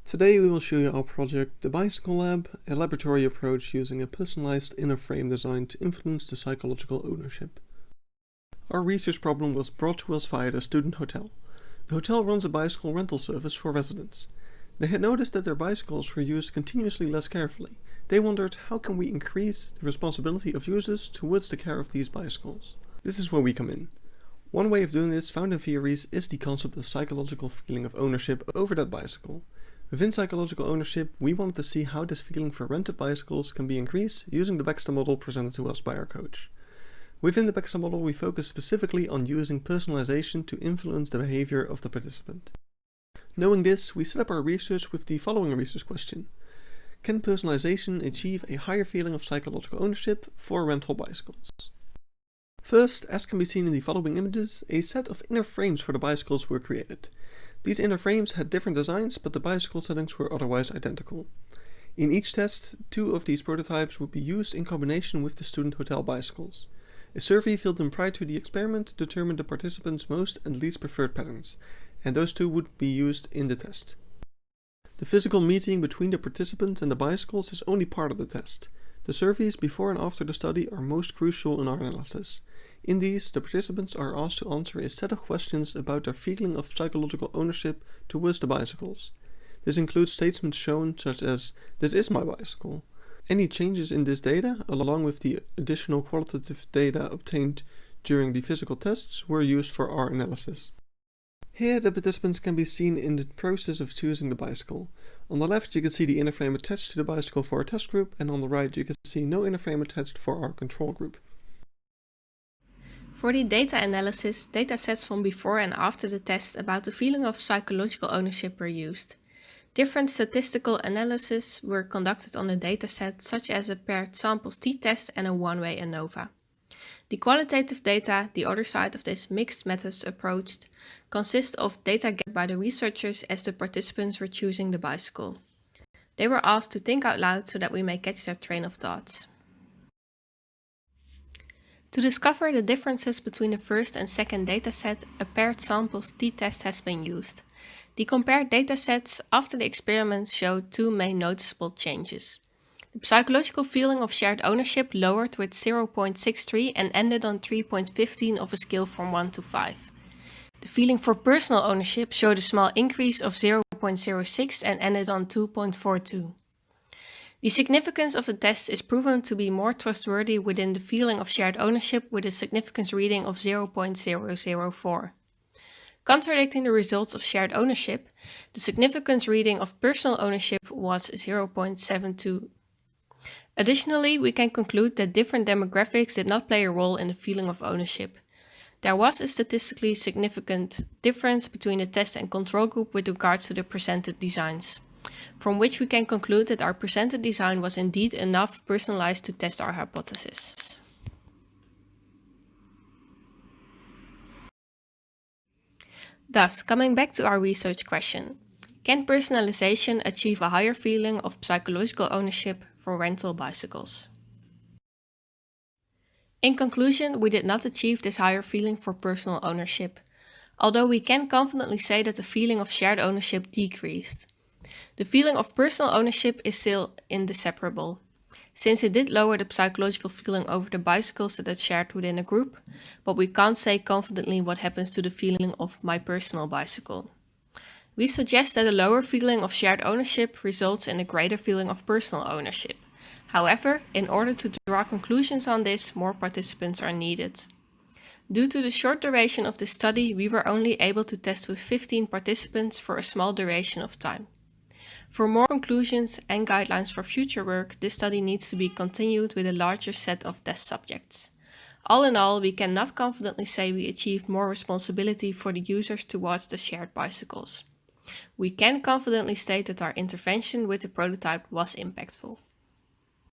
Today we will show you our project, The Bicycle Lab, a laboratory approach using a personalized inner frame design to influence the psychological ownership. Our research problem was brought to us via the student hotel. The hotel runs a bicycle rental service for residents. They had noticed that their bicycles were used continuously less carefully. They wondered, how can we increase the responsibility of users towards the care of these bicycles? This is where we come in. One way of doing this, found in theories, is the concept of psychological feeling of ownership over that bicycle. Within psychological ownership, we wanted to see how this feeling for rented bicycles can be increased using the Baxter model presented to us by our coach. Within the Baxter model, we focus specifically on using personalization to influence the behavior of the participant. Knowing this, we set up our research with the following research question. Can personalization achieve a higher feeling of psychological ownership for rental bicycles? First, as can be seen in the following images, a set of inner frames for the bicycles were created. These inner frames had different designs, but the bicycle settings were otherwise identical. In each test, 2 of these prototypes would be used in combination with the student hotel bicycles. A survey filled in prior to the experiment determined the participants' most and least preferred patterns, and those 2 would be used in the test. The physical meeting between the participants and the bicycles is only part of the test. The surveys before and after the study are most crucial in our analysis. In these, the participants are asked to answer a set of questions about their feeling of psychological ownership towards the bicycles. This includes statements shown such as, "This is my bicycle." Any changes in this data, along with the additional qualitative data obtained during the physical tests, were used for our analysis. Here the participants can be seen in the process of choosing the bicycle. On the left you can see the inner frame attached to the bicycle for our test group, and on the right you can see no inner frame attached for our control group. For the data analysis, datasets from before and after the test about the feeling of psychological ownership were used. Different statistical analyses were conducted on the dataset, such as a paired samples t-test and a one-way ANOVA. The qualitative data, the other side of this mixed methods approach, consists of data gathered by the researchers as the participants were choosing the bicycle. They were asked to think out loud so that we may catch their train of thoughts. To discover the differences between the first and second dataset, a paired samples t-test has been used. The compared datasets after the experiments showed 2 main noticeable changes. The psychological feeling of shared ownership lowered with 0.63 and ended on 3.15 of a scale from 1 to 5. The feeling for personal ownership showed a small increase of 0.06 and ended on 2.42. The significance of the test is proven to be more trustworthy within the feeling of shared ownership with a significance reading of 0.004. Contradicting the results of shared ownership, the significance reading of personal ownership was 0.72. Additionally, we can conclude that different demographics did not play a role in the feeling of ownership. There was a statistically significant difference between the test and control group with regards to the presented designs, from which we can conclude that our presented design was indeed enough personalized to test our hypothesis. Thus, coming back to our research question, can personalization achieve a higher feeling of psychological ownership for rental bicycles? In conclusion, we did not achieve this higher feeling for personal ownership, although we can confidently say that the feeling of shared ownership decreased. The feeling of personal ownership is still inseparable, since it did lower the psychological feeling over the bicycles that are shared within a group, but we can't say confidently what happens to the feeling of my personal bicycle. We suggest that a lower feeling of shared ownership results in a greater feeling of personal ownership. However, in order to draw conclusions on this, more participants are needed. Due to the short duration of this study, we were only able to test with 15 participants for a small duration of time. For more conclusions and guidelines for future work, this study needs to be continued with a larger set of test subjects. All in all, we cannot confidently say we achieved more responsibility for the users towards the shared bicycles. We can confidently state that our intervention with the prototype was impactful.